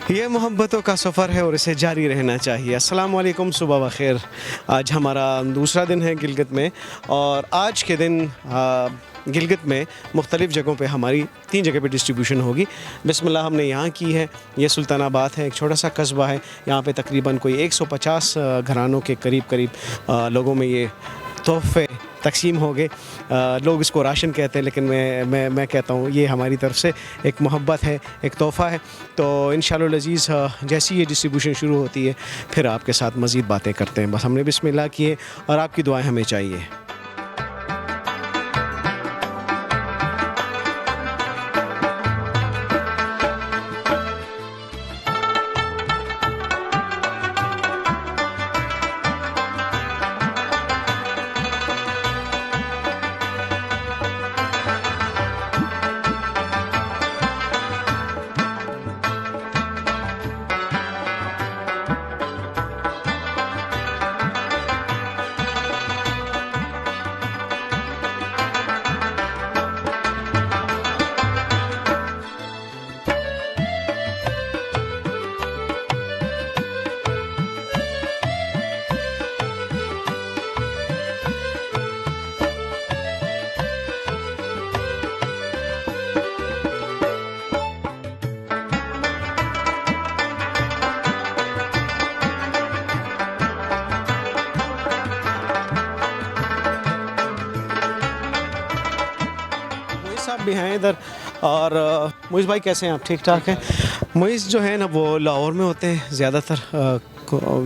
ये मोहब्बतों का सफ़र है और इसे जारी रहना चाहिए। अस्सलाम वालेकुम, सुबह बख़ैर। आज हमारा दूसरा दिन है गिलगित में और आज के दिन गिलगित में मुख्तलिफ़ जगहों पे हमारी 3 जगह पे डिस्ट्रीब्यूशन होगी। बिस्मिल्लाह हमने यहाँ की है। ये सुल्तानाबाद है, एक छोटा सा कस्बा है। यहाँ पे तकरीबन कोई 150 घरानों के करीब लोगों में ये तोहफ़े तकसीम हो गए। लोग इसको राशन कहते हैं, लेकिन मैं कहता हूँ ये हमारी तरफ से एक मोहब्बत है, एक तोहफ़ा है। तो इंशाअल्लाह अज़ीज़ जैसी ये डिस्ट्रीब्यूशन शुरू होती है फिर आपके साथ मज़ीद बातें करते हैं। बस हमने बिस्मिल्लाह किए और आपकी दुआएं हमें चाहिए। साहब भी हैं इधर। और मुइज़ भाई कैसे हैं आप? ठीक ठाक हैं। मुइज़ जो है ना वो लाहौर में होते हैं, ज़्यादातर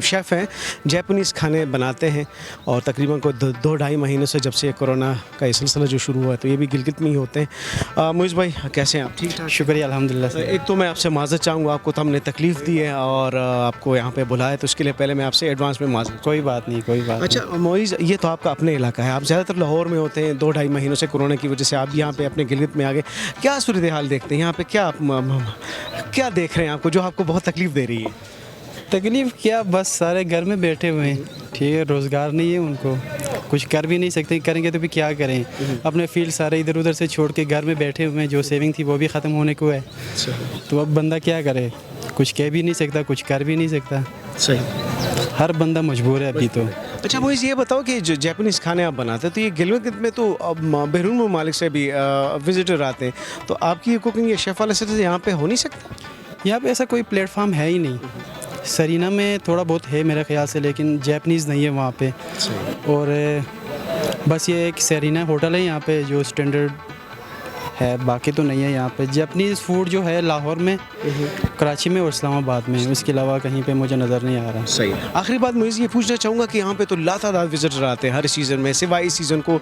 शेफ़ हैं, जैपनीज़ खाने बनाते हैं और तकरीबन कोई 2-2.5 महीनों से जब से कोरोना का ये सिलसिला जो शुरू हुआ है तो ये भी गिलगित में ही होते हैं। मुइज़ भाई कैसे हैं आप? ठीक ठाक। शुक्रिया अल्हम्दुलिल्लाह। एक तो मैं आपसे माज़रत चाहूँगा, आपको तो हमने तकलीफ़ दी है और आपको यहाँ पे बुलाया, तो उसके लिए पहले मैं आपसे एडवांस में माज़रत। कोई बात नहीं, कोई बात अच्छा मोइज़, ये तो आपका अपने इलाका है, आप ज़्यादातर लाहौर में होते हैं। 2-2.5 महीनों से कोरोना की वजह से आप यहाँ पे अपने गिलगित में आ गए। क्या सूरत हाल देखते हैं यहाँ पे? क्या देख रहे हैं आपको जो आपको बहुत तकलीफ़ दे रही है? नहीं। तकलीफ़ क्या, बस सारे घर में बैठे हुए हैं, ठीक है। रोज़गार नहीं है उनको, कुछ कर भी नहीं सकते, करेंगे तो भी क्या करें। अपने फील्ड सारे इधर उधर से छोड़ के घर में बैठे हुए हैं, जो सेविंग थी वो भी ख़त्म होने को है। तो अब बंदा क्या करे, कुछ कह भी नहीं सकता, कुछ कर भी नहीं सकता। सही, हर बंदा मजबूर है अभी तो। अच्छा मोइज़, ये बताओ कि जो जैपनीज़ खाने आप बनाते हैं तो ये गिलगित में तो बैरून ममालिक से भी विजिटर आते हैं, तो आपकी ये कुकिंग ये शेफ़ वाले से यहाँ पे हो नहीं सकता? यहाँ पे ऐसा कोई प्लेटफार्म है ही नहीं। सरीना में थोड़ा बहुत है मेरे ख्याल से, लेकिन जैपनीज़ नहीं है वहाँ पे। और बस ये एक सरीना होटल है यहाँ पे जो स्टैंडर्ड है, बाकी तो नहीं है यहाँ पे। जैपनीज़ फूड जो है लाहौर में, कराची में और इस्लामाबाद में, उसके अलावा कहीं पे मुझे नज़र नहीं आ रहा। सही। आखिरी बात मुझे ये पूछना चाहूँगा कि यहाँ पे तो लातादाद विजिटर आते हैं हर सीज़न में, सिवाय इस सीज़न को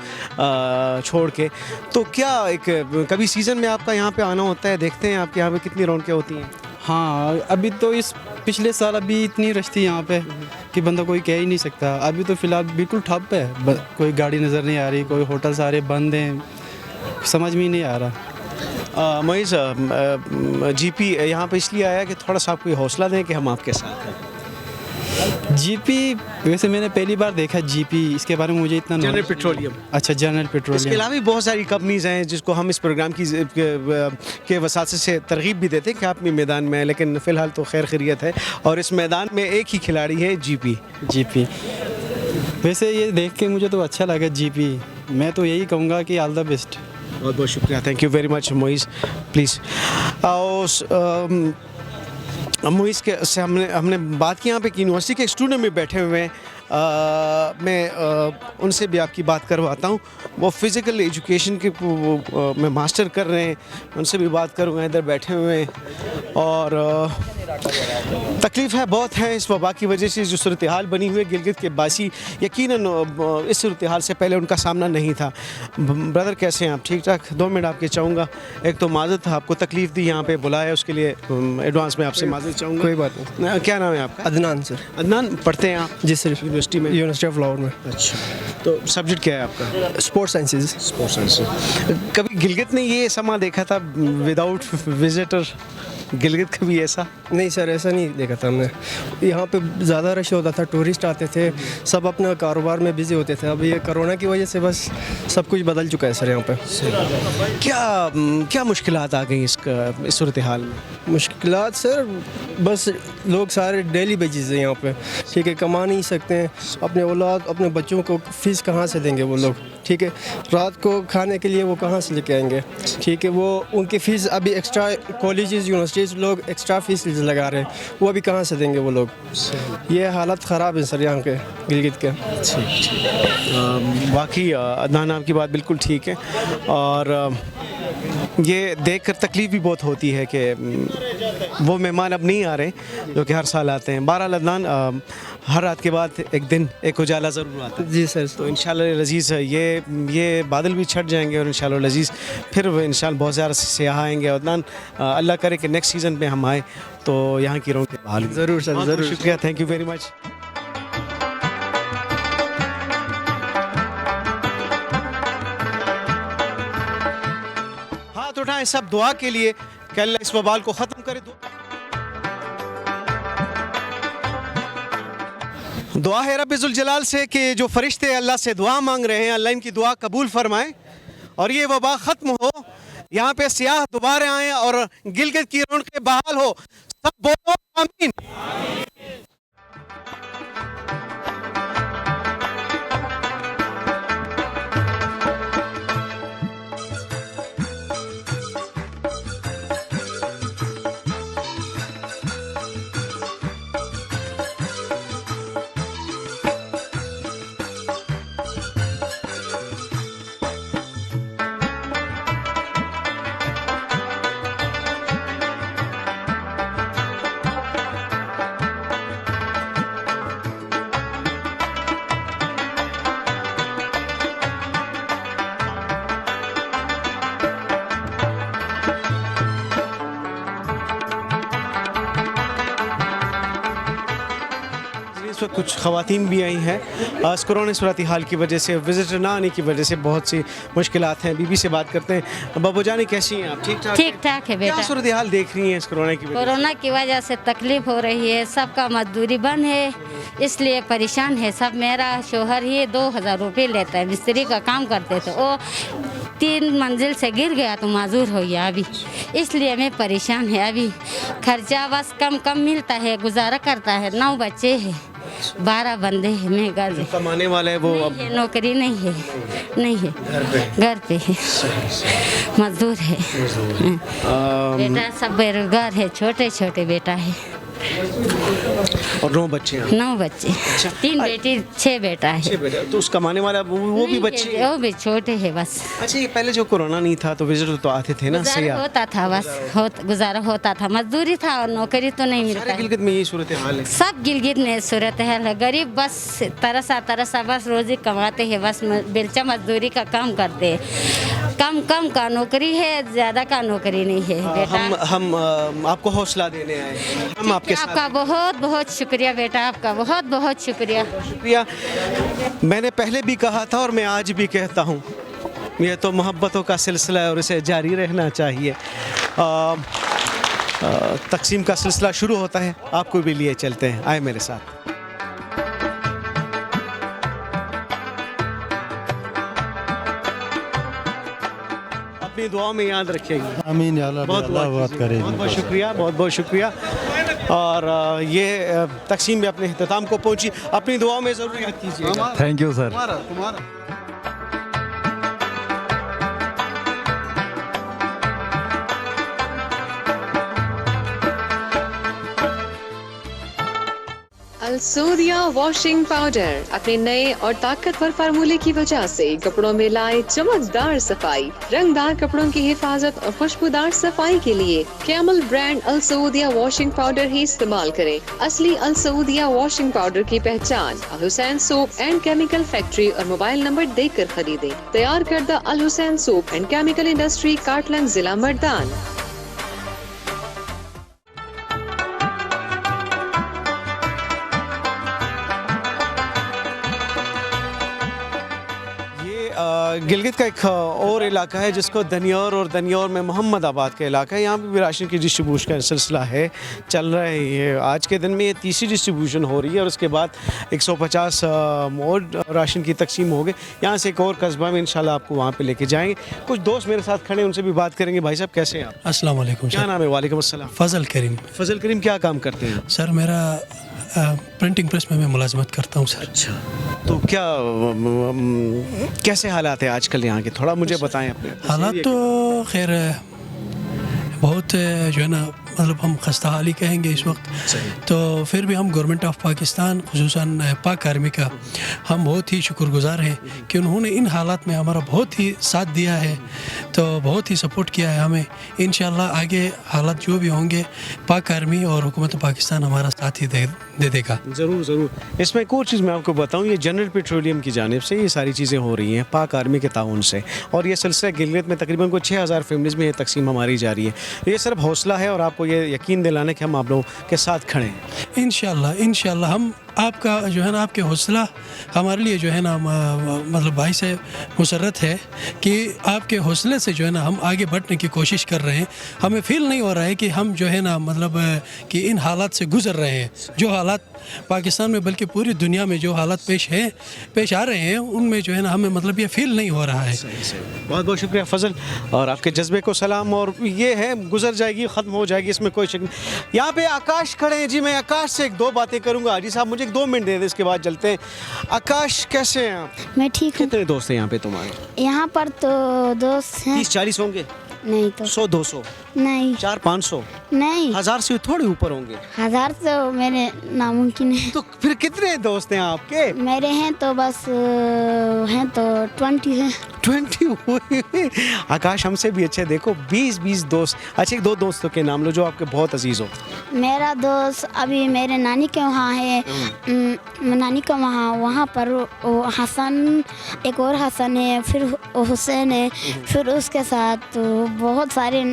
छोड़ के। तो क्या एक कभी सीज़न में आपका यहाँ पे आना होता है? देखते हैं आपके यहाँ पे कितनी रौनकें होती हैं? हाँ, अभी तो इस पिछले साल अभी इतनी रश थी यहाँ पे कि बंदा कोई कह ही नहीं सकता। अभी तो फ़िलहाल बिल्कुल ठप है, कोई गाड़ी नज़र नहीं आ रही, कोई होटल सारे बंद हैं, समझ में ही नहीं आ रहा। मोइज़, जीपी यहाँ पे इसलिए आया कि थोड़ा सा आपको हौसला दें कि हम आपके साथ हैं। जीपी वैसे मैंने पहली बार देखा जीपी, इसके बारे में मुझे इतना जनरल पेट्रोलियम। अच्छा, जनरल इसके पेट्रोलियम। अलावा भी बहुत सारी कंपनीज़ हैं जिसको हम इस प्रोग्राम के वसाते से तरगीब भी देते हैं कि आप भी मैदान में हैं, लेकिन फ़िलहाल तो खैर खैरियत है और इस मैदान में एक ही खिलाड़ी है, जीपी। वैसे ये देख के मुझे तो अच्छा लगा जीपी। मैं तो यही कहूँगा कि ऑल द बेस्ट। बहुत बहुत शुक्रिया, thank you very much Moiz. Please Moiz के से हमने बात की यहाँ पे कि यूनिवर्सिटी के स्टूडेंट में बैठे हुए हैं। मैं उनसे भी आपकी बात करवाता हूँ। वो फ़िज़िकल एजुकेशन के में मास्टर कर रहे हैं, उनसे भी बात करूँगा। इधर बैठे हुए हैं और तकलीफ़ है, बहुत है इस वबा की वजह से जो सूरत हाल बनी हुई है गिलगित के बासी यकीनन इस सूरत हाल से पहले उनका सामना नहीं था। ब्रदर कैसे हैं आप? ठीक ठाक। 2 मिनट आपके चाहूँगा। एक तो माज़रत आपको तकलीफ़ दी, यहाँ पे बुलाया, उसके लिए एडवांस में आपसे माज़रत चाहूँगा। कोई बात नहीं। क्या नाम है आपका? अदनान सर। अदनान, पढ़ते हैं आप? जी सर, यूनिवर्सिटी में? यूनिवर्सिटी ऑफ लाहौर में। अच्छा, तो सब्जेक्ट क्या है आपका? Sports sciences. Sports science. कभी गिलगित ने ये समा देखा था विदाउट विजिटर? गिलगित कभी ऐसा? नहीं सर, ऐसा नहीं देखा था हमने। यहाँ पे ज़्यादा रश होता था, टूरिस्ट आते थे, सब अपने कारोबार में बिज़ी होते थे। अब ये कोरोना की वजह से बस सब कुछ बदल चुका है सर यहाँ पे। क्या मुश्किलात आ गई इस सूरत हाल में? मुश्किलात सर, बस लोग सारे डेली बेसिस हैं यहाँ पे, ठीक है, कमा नहीं सकते हैं, अपने औलाद अपने बच्चों को फ़ीस कहाँ से देंगे वो लोग, ठीक है, रात को खाने के लिए वो कहाँ से लेके आएंगे, ठीक है, वो उनकी फ़ीस अभी एक्स्ट्रा कॉलेजेस यूनिवर्सिटीज़ लोग एक्स्ट्रा फ़ीस लगा रहे हैं, वो अभी कहाँ से देंगे वो लोग। ये हालत ख़राब है सर यहाँ के गिलगित के। वाकई अदनान आपकी बात बिल्कुल ठीक है, और ये देखकर तकलीफ़ भी बहुत होती है कि वो मेहमान अब नहीं आ रहे जो कि हर साल आते हैं। बहरहाल अदनान, हर रात के बाद एक दिन एक उजाला ज़रूर आता है। जी सर। तो इंशाल्लाह लजीज़ ये बादल भी छट जाएंगे और इंशाल्लाह लजीज़ फिर इंशाल्लाह बहुत ज़्यादा सियाह आएंगे। अदनान, अल्लाह करे कि नेक्स्ट सीज़न पे हम आए तो यहाँ की रौनक बहाल होगी। ज़रूर सर, ज़रूर। शुक्रिया, थैंक यू वेरी मच। हाथ उठाएं सब दुआ के लिए कि अल्लाह इस वबाल को ख़त्म करे। दुआ है रब्बुल जलाल से कि जो फरिश्ते अल्लाह से दुआ मांग रहे हैं, अल्लाह इनकी दुआ कबूल फरमाए और ये वबा ख़त्म हो, यहाँ पे सियाह दोबारा आए और गिलगित की रौनकें बहाल हो। सब बोलो आमीन। इस वक्त कुछ ख़वातीन भी आई हैं। इस कोरोना सूरत हाल की वजह से, विज़िटर ना आने की वजह से बहुत सी मुश्किलात हैं। बीबी से बात करते हैं। बाबू जानी, कैसी हैं आप? ठीक ठाक? ठीक ठाक है बेटा। क्या सूरत हाल देख रही हैं इस कोरोना की वजह से? कोरोना की वजह से तकलीफ हो रही है, सबका मजदूरी बंद है, इसलिए परेशान है सब। मेरा शोहर ही 2000 रुपये लेता है, मिस्त्री का काम करते थे, वो 3 मंजिल से गिर गया तो माजूर हो गया अभी, इसलिए मैं परेशान है। अभी खर्चा बस कम मिलता है, गुजारा करता है। 9 बच्चे हैं, 12 बंदे हैं, मैं घर में। कमाने वाला है वो नहीं अब है, नौकरी नहीं है, नहीं है, घर पे है, मजदूर है। बेटा सब बेरोजगार है, छोटे छोटे बेटा है और 9 बच्चे हैं। 9 बच्चे, 3 बेटी 6 बेटा है। 6 बेटा, तो उस कमाने वाला वो भी नहीं बच्चे है, वो भी छोटे हैं बस। अच्छा, ये पहले जो कोरोना नहीं था तो विजिटर तो आते थे ना, गुजारा सियाह। होता था बस, गुजारा होता था, मजदूरी था और नौकरी तो नहीं मिलता सारे है। गिलगित में यही सूरत हाल है। सब गिलगित में सूरत हाल है। गरीब बस तरसा बस रोजी कमाते हैं, बस बेलचा मजदूरी का काम करते हैं। कम का नौकरी है, ज़्यादा का नौकरी नहीं है बेटा। हम आपको हौसला देने आए हैं। हम आपके साथ आपका बहुत बहुत शुक्रिया बेटा, आपका बहुत बहुत शुक्रिया। शुक्रिया। मैंने पहले भी कहा था और मैं आज भी कहता हूँ, ये तो मोहब्बतों का सिलसिला है और इसे जारी रहना चाहिए। तकसीम का सिलसिला शुरू होता है, आपको भी लिए चलते हैं, आए मेरे साथ। अपनी दुआओं में याद रखिएगा। आमीन या अल्लाह, बहुत बात करें। बहुत बहुत शुक्रिया, बहुत बहुत शुक्रिया। और ये तकसीम में अपने अख्ताम को पहुंची, अपनी दुआओं में ज़रूर याद कीजिएगा। Thank you sir. अल्सोदिया वॉशिंग पाउडर अपने नए और ताकतवर फार्मूले की वजह से कपड़ों में लाए चमकदार सफाई, रंगदार कपड़ों की हिफाजत और खुशबूदार सफाई के लिए कैमल ब्रांड अल्सोदिया वॉशिंग पाउडर ही इस्तेमाल करें। असली अल्सोदिया वॉशिंग पाउडर की पहचान Al Hussain soap and chemical factory और मोबाइल नंबर देकर खरीदें। तैयार करदा Al Hussain soap and chemical industry, Katlang, जिला मर्दान। गिलगित का एक और इलाका है जिसको दनियोर और दनियोर में मोहम्मद आबाद का इलाका है। यहाँ पे भी राशन की डिस्ट्रीब्यूशन का सिलसिला है, चल रहा है। ये आज के दिन में ये तीसरी डिस्ट्रीब्यूशन हो रही है और उसके बाद 150 और राशन की तकसीम हो गई। यहाँ से एक और कस्बा में इंशाल्लाह आपको वहाँ पे लेके जाएंगे। कुछ दोस्त मेरे साथ खड़े हैं, उनसे भी बात करेंगे। भाई साहब कैसे हैं आप? अस्सलाम वालेकुम क्या सर। नाम है? वालेकुम अस्सलाम। फजल करीम फजल करीम, क्या काम करते हैं? सर, मेरा प्रिंटिंग प्रेस में मैं मुलाजमत करता हूँ सर। अच्छा, तो क्या कैसे हालात है आजकल यहाँ के, थोड़ा मुझे बताएं अपने। हालात तो खैर बहुत जो है ना, मतलब हम खस्ता हाली कहेंगे इस वक्त। तो फिर भी हम गवर्नमेंट ऑफ पाकिस्तान, खुसूसन पाक आर्मी का हम बहुत ही शुक्रगुजार हैं कि उन्होंने इन हालात में हमारा बहुत ही साथ दिया है, तो बहुत ही सपोर्ट किया है हमें। इंशाल्लाह आगे हालात जो भी होंगे, पाक आर्मी और हुकूमत पाकिस्तान हमारा साथ ही दे देगा। ज़रूर ज़रूर। इसमें एक और चीज़ मैं आपको बताऊं, ये जनरल पेट्रोलियम की जानिब से ये सारी चीज़ें हो रही हैं, पाक आर्मी के ताउन से, और ये सिलसिला गिलगित में तकरीबन को 6000 फैमिलीज़ में ये तकसीम हमारी जा रही है। ये सिर्फ हौसला है और आपको ये यकीन दिलाने कि हम आप लोगों के साथ खड़े हैं। इंशाल्लाह हम आपका जो है ना, आपके हौसला हमारे लिए जो है ना, मतलब भाई से मुसरत है कि आपके हौसले से जो है ना हम आगे बढ़ने की कोशिश कर रहे हैं। हमें फील नहीं हो रहा है कि हम जो है ना, मतलब कि इन हालात से गुजर रहे हैं। जो हालात पाकिस्तान में बल्कि पूरी दुनिया में जो हालात पेश आ रहे हैं, उनमें जो है ना हमें मतलब ये फील नहीं हो रहा है। बहुत बहुत शुक्रिया फजल, और आपके जज्बे को सलाम। और ये है, गुजर जाएगी, ख़त्म हो जाएगी, इसमें कोई शक नहीं। यहाँ पे आकाश खड़े हैं जी, मैं आकाश से एक दो बातें करूँगा। हाजी साहब मुझे 2 मिनट दे दें, इसके बाद चलते हैं। आकाश कैसे हैं आप? मैं ठीक हूँ। कितने दोस्त हैं यहाँ पे तुम्हारे? यहाँ पर तो दोस्त हैं। 30-40 होंगे? नहीं तो 100-200? नहीं 400-500? नहीं, 1000 से थोड़े ऊपर होंगे। 1000 तो मेरे नामुमकिन है। तो फिर कितने दोस्त हैं आपके? मेरे हैं तो बस हैं तो 20 हैं। 20 हुए। आकाश हमसे भी अच्छे, देखो 20 दोस्त। अच्छा, एक 2 दोस्तों के नाम लो जो आपके बहुत अजीज हो। मेरा दोस्त अभी मेरे नानी के वहाँ है, नानी का वहाँ पर वो हसन, एक और हसन है, फिर हुसैन है, फिर उसके साथ तो बहुत सारे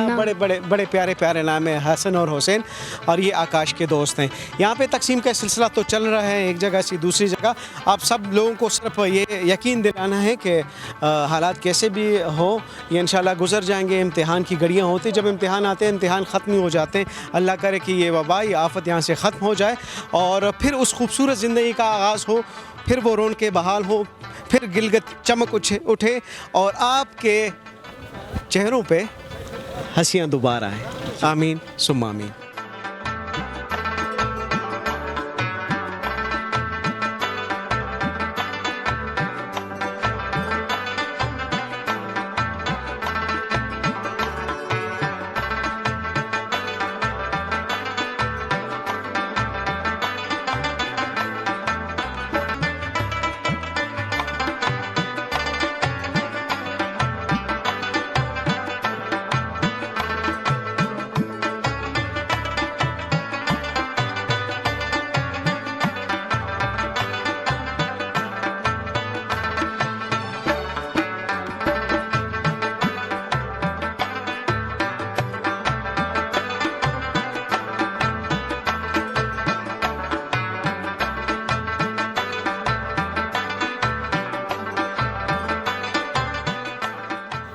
बड़े बड़े बड़े प्यारे प्यारे नाम है, हसन और हुसैन। और ये आकाश के दोस्त हैं। यहाँ पे तकसीम का सिलसिला तो चल रहा है, एक जगह से दूसरी जगह। आप सब लोगों को सिर्फ ये यकीन दिलाना है कि हालात कैसे भी हो, ये इंशाल्लाह गुजर जाएंगे। इम्तिहान की घड़ियाँ होती, जब इम्तिहान आते हैं, इम्तिहान ख़त्म ही हो जाते हैं। अल्लाह करे कि ये वबाई आफत यहाँ से ख़त्म हो जाए और फिर उस खूबसूरत ज़िंदगी का आगाज़ हो, फिर वो रौनकें बहाल हो, फिर गिलगित चमक उठे और आपके चेहरों पे हंसियाँ दोबारा आएँ। आमीन सुम्मा आमीन।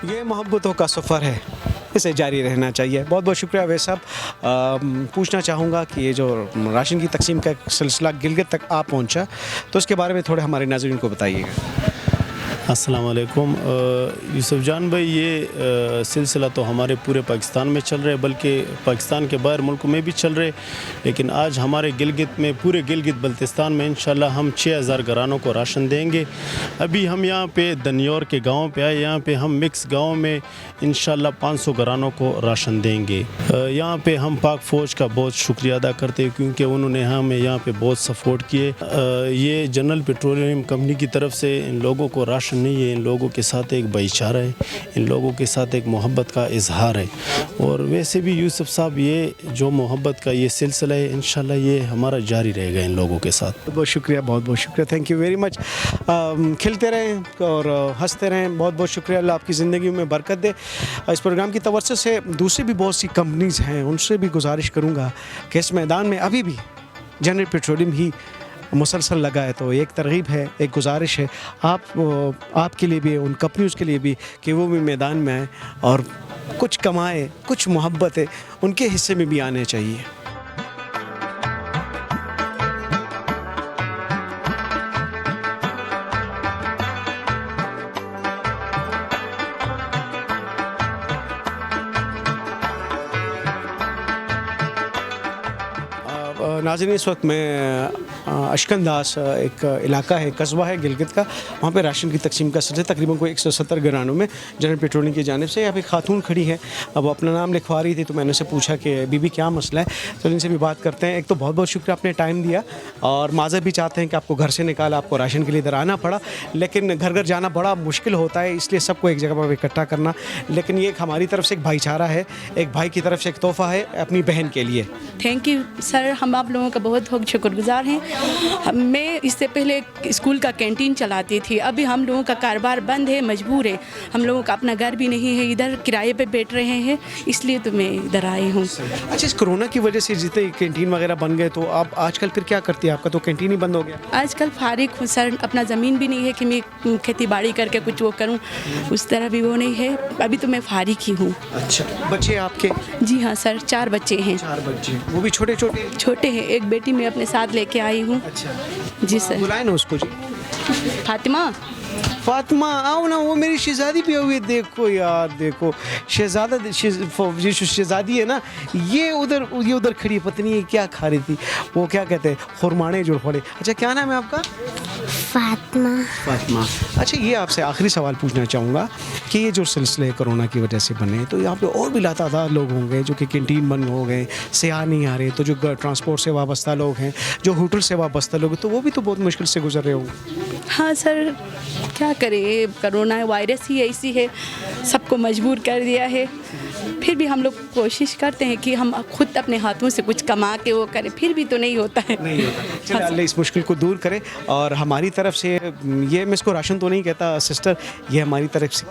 ये मोहब्बतों का सफ़र है, इसे जारी रहना चाहिए। बहुत बहुत शुक्रिया वैसे साहब। पूछना चाहूँगा कि ये जो राशन की तकसीम का सिलसिला गिलगित तक आ पहुँचा, तो उसके बारे में थोड़े हमारे नाज़रीन को बताइएगा। अस्सलाम वालेकुम यूसुफ जान भाई, ये सिलसिला तो हमारे पूरे पाकिस्तान में चल रहा है, बल्कि पाकिस्तान के बाहर मुल्कों में भी चल रहे। लेकिन आज हमारे गिलगित में, पूरे गिलगित बल्तिस्तान में इंशाल्लाह हम 6000 घरानों को राशन देंगे। अभी हम यहाँ पे दनियोर के गांव पे आए, यहाँ पे हम मिक्स गांव में इंशाल्लाह 500 घरानों को राशन देंगे। यहाँ पे हम पाक फ़ौज का बहुत शुक्रिया अदा करते हैं, क्योंकि उन्होंने हमें यहाँ पे बहुत सपोर्ट किए। ये जनरल पेट्रोलियम कंपनी की तरफ से इन लोगों को राशन नहीं है, इन लोगों के साथ एक भाईचारा है, इन लोगों के साथ एक मोहब्बत का इजहार है। और वैसे भी यूसुफ साहब, ये जो मोहब्बत का ये सिलसिला है, इंशाल्लाह ये हमारा जारी रहेगा इन लोगों के साथ। बहुत बहुत शुक्रिया, बहुत बहुत शुक्रिया, थैंक यू वेरी मच। खिलते रहें और हंसते रहें। बहुत बहुत शुक्रिया, अल्लाह आपकी ज़िंदगी में बरकत दे। इस प्रोग्राम की तवज्जो से दूसरी भी बहुत सी कंपनीज़ हैं, उनसे भी गुजारिश करूँगा कि इस मैदान में अभी भी जनरल पेट्रोलियम ही मुसलसल लगा है, तो एक तरगीब है, एक गुजारिश है आपके लिए भी, उन कंपनीज़ के लिए भी, कि वो भी मैदान में आए और कुछ कमाए, कुछ मोहब्बत है उनके हिस्से में भी आने चाहिए। नाज़रीन, इस वक्त मैं अशकंदास एक इलाका है, कस्बा है गिलगित का, वहाँ पे राशन की तकसीम का सिलसिला तकरीबन कोई 170 घरानों में जनरल पेट्रोलिंग की जानिब से। यहाँ पे खातून खड़ी है, अब वो अपना नाम लिखवा रही थी, तो मैंने उनसे पूछा कि बीबी क्या मसला है, तो इनसे भी बात करते हैं। एक तो बहुत बहुत शुक्रिया, आपने टाइम दिया, और माज़र भी चाहते हैं कि आपको घर से निकाला, आपको राशन के लिए इधर आना पड़ा, लेकिन घर घर जाना बड़ा मुश्किल होता है, इसलिए सबको एक जगह पर इकट्ठा करना। लेकिन ये एक हमारी तरफ से एक भाईचारा है, एक भाई की तरफ से एक तोहफ़ा है अपनी बहन के लिए। थैंक यू सर, हम आप लोगों का बहुत बहुत शुक्रगुजार हैं। मैं इससे पहले स्कूल का कैंटीन चलाती थी, अभी हम लोगों का कारोबार बंद है, मजबूर है, हम लोगों का अपना घर भी नहीं है, इधर किराए पे बैठ रहे हैं, इसलिए तो मैं इधर आई हूँ। अच्छा, इस कोरोना की वजह से जितने कैंटीन वगैरह बन गए, तो आप आजकल फिर क्या करती है? आपका तो कैंटीन ही बंद हो गया। आजकल फारिग हूँ सर, अपना ज़मीन भी नहीं है कि मैं खेती बाड़ी करके कुछ वो करूँ, उस तरह भी वो नहीं है, अभी तो मैं फारिग ही हूँ। अच्छा, बच्चे आपके? जी हाँ सर, 4 बच्चे हैं। 4 बच्चे, वो भी छोटे छोटे? छोटे हैं, एक बेटी मैं अपने साथ लेके आई हूँ। अच्छा जी सर। बुलाए ना उसको जी। फातिमा, फातिमा आओ ना, वो मेरी शहजादी पे हुई, देखो यार, देखो शहजादा, ये शहजादी है ना, ये उधर खड़ी, पता नहीं क्या खा रही थी, वो क्या कहते हैं, खुरमाने जो खड़े। अच्छा, क्या नाम है आपका? फातिमा। अच्छा, ये आपसे आखिरी सवाल पूछना चाहूँगा कि ये जो सिलसिले कोरोना की वजह से बने, तो यहाँ पे और भी लातादार लोग होंगे जो कि कैंटीन बंद हो गए, सियाह नहीं आ रहे, तो जो ट्रांसपोर्ट से वाबस्ता लोग हैं, जो होटल से वाबस्ता लोग हैं, तो वो भी तो बहुत मुश्किल से गुजर रहे होंगे। हाँ सर, क्या करें, कोरोना वायरस ही ऐसी है, सबको मजबूर कर दिया है, फिर भी हम लोग कोशिश करते हैं कि हम खुद अपने हाथों से कुछ कमा के वो करें, फिर भी तो नहीं होता है। नहीं होता। चलिए, अल्लाह इस मुश्किल को दूर करे, और हमारी तरफ से ये, मैं इसको राशन तो नहीं कहता सिस्टर, ये हमारी तरफ से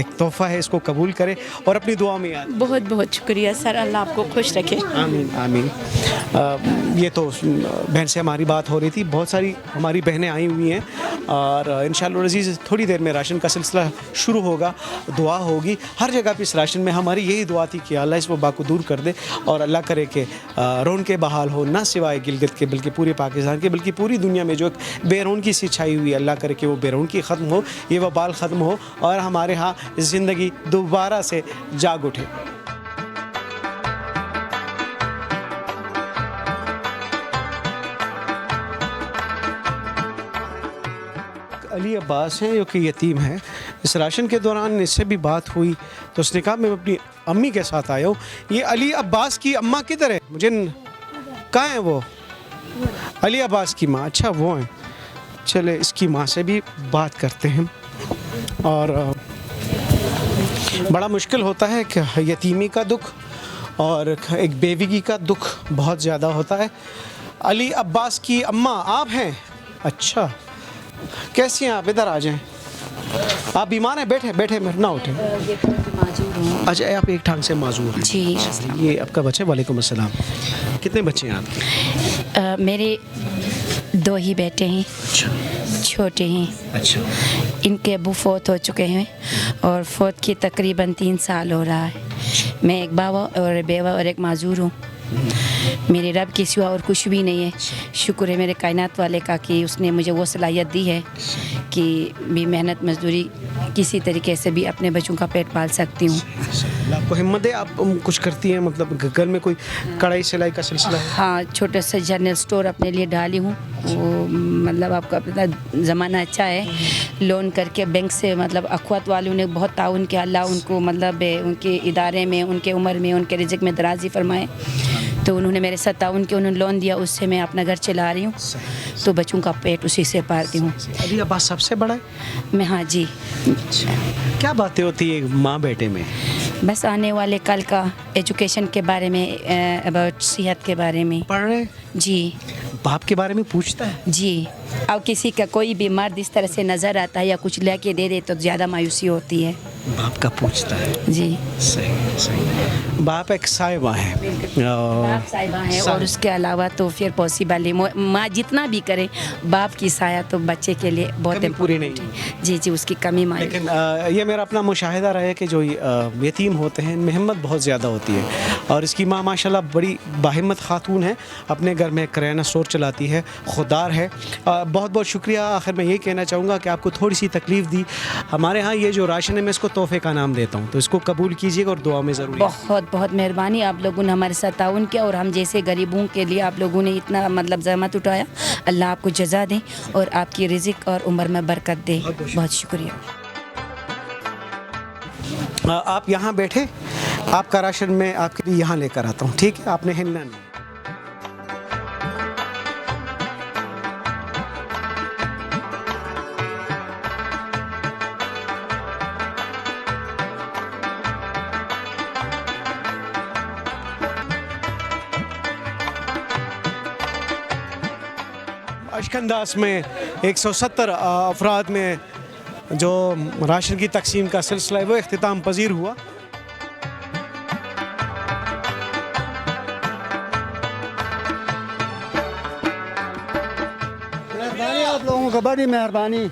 एक तोहफ़ा है, इसको कबूल करे और अपनी दुआ में याद। बहुत बहुत शुक्रिया सर, अल्लाह आपको खुश रखे। आमीन आमीन। ये तो बहन से हमारी बात हो रही थी, बहुत सारी हमारी बहनें आई हुई हैं, और इंशाअल्लाह अज़ीज़ थोड़ी देर में राशन का सिलसिला शुरू होगा, दुआ होगी हर जगह पे। इस राशन में हमारी यही दुआ थी कि अल्लाह इस वबा को दूर कर दे, और अल्लाह करे कि रौनकें बहाल हो, ना सिवाय गिलगित के बल्कि पूरे पाकिस्तान के, बल्कि पूरी दुनिया में जो एक बेरौनकी सी छाई हुई है, अल्लाह करे कि वो बेरौनकी ख़त्म हो, ये वबाल ख़त्म हो, और हमारे यहाँ ज़िंदगी दोबारा से जाग उठे। अली अब्बास हैं जो कि यतीम है। इस राशन के दौरान इससे भी बात हुई, तो उसने कहा मैं अपनी अम्मी के साथ आया हूँ। ये अली अब्बास की अम्मा किधर है? मुझे कहाँ है वो? अली अब्बास की माँ, अच्छा वो हैं। चले इसकी माँ से भी बात करते हैं। और बड़ा मुश्किल होता है कि यतीमी का दुख और एक बेविगी का दुख बहुत ज़्यादा होता है। अली अब्बास की अम्मा आप हैं? अच्छा, कैसी हैं आप? इधर आ जाएं। आप बीमार हैं? बैठे बैठे ना उठे। अच्छा, आप एक टांग से माजूर हैं? जी। ये आपका बच्चा? वालेकुम अस्सलाम। कितने बच्चे हैं आपके? मेरे 2 ही बेटे हैं। अच्छा, छोटे हैं। अच्छा, इनके अबू फौत हो चुके हैं और फौत की तकरीबन 3 साल हो रहा है। मैं एक बाबा और बेवा और एक माजूर हूँ। मेरे रब के सिवा और कुछ भी नहीं है। शुक्र है मेरे कायनात वाले का कि उसने मुझे वो सलाहियत दी है कि भी मेहनत मजदूरी किसी तरीके से भी अपने बच्चों का पेट पाल सकती हूँ। आपको हिम्मत है? आप कुछ करती हैं? मतलब घर में कोई कढ़ाई सिलाई का सिलसिला है? हाँ, छोटा सा जनरल स्टोर अपने लिए डाली हूँ। वो मतलब आपका पता ज़माना अच्छा है, लोन करके बैंक से, मतलब अखवत वालों ने बहुत ताउन किया। अल्लाह उनको मतलब उनके इदारे में, उनके उम्र में, उनके रिज़्क़ में दराज़ी फरमाए। तो उन्होंने मेरे साथ ताउन के उन्होंने लोन दिया, उससे मैं अपना घर चला रही हूँ, तो बच्चों का पेट उसी से पालती हूँ। अली अब्बास सबसे बड़ा है? मैं, हाँ जी। क्या बातें होती है माँ बेटे में? बस आने वाले कल का एजुकेशन के बारे में, अबाउट सेहत के बारे में पढ़ रहे? जी। बाप के बारे में पूछता है? जी। और किसी का कोई बीमार इस तरह से नज़र आता है या कुछ लेके दे दे तो ज़्यादा मायूसी होती है। बाप का पूछता है। जी सही सही। बाप एक साहिबा है बाप साहिबा है, और उसके अलावा तो फिर पॉसिबल है माँ जितना भी करे, बाप की साया तो बच्चे के लिए बहुत कमी पूरी नहीं इम्पोर्टेंट है। जी जी, उसकी कमी मायने। लेकिन ये मेरा अपना मुशाहिदा रहा है कि जो यतीम होते हैं इनमें हिम्मत बहुत ज़्यादा होती है, और इसकी माँ माशाल्लाह बड़ी बाहिम्मत खातून है, अपने घर में किराना स्टोर चलाती है, खुददार है। बहुत बहुत शुक्रिया। आखिर मैं ये कहना चाहूँगा कि आपको थोड़ी सी तकलीफ़ दी। हमारे यहाँ ये जो राशन है मैं इसको तोहफे का नाम देता हूँ, तो इसको कबूल कीजिएगा और दुआ में ज़रूर। बहुत बहुत मेहरबानी, आप लोगों ने हमारे साथ ताउन किया और हम जैसे गरीबों के लिए आप लोगों ने इतना मतलब ज़हमत उठाया। अल्लाह आपको जज़ा दे और आपकी रिज़्क़ और उम्र में बरकत दे। बहुत शुक्रिया। आप यहाँ बैठे, आपका राशन मैं आपके लिए यहाँ लेकर आता हूँ, ठीक है? आपने हिलना नहीं। अशकंदास में 170 अफराद में जो राशन की तकसीम का सिलसिला है वो इख्तिताम पजीर हुआ। मेहरबानी आप लोगों को, बड़ी मेहरबानी।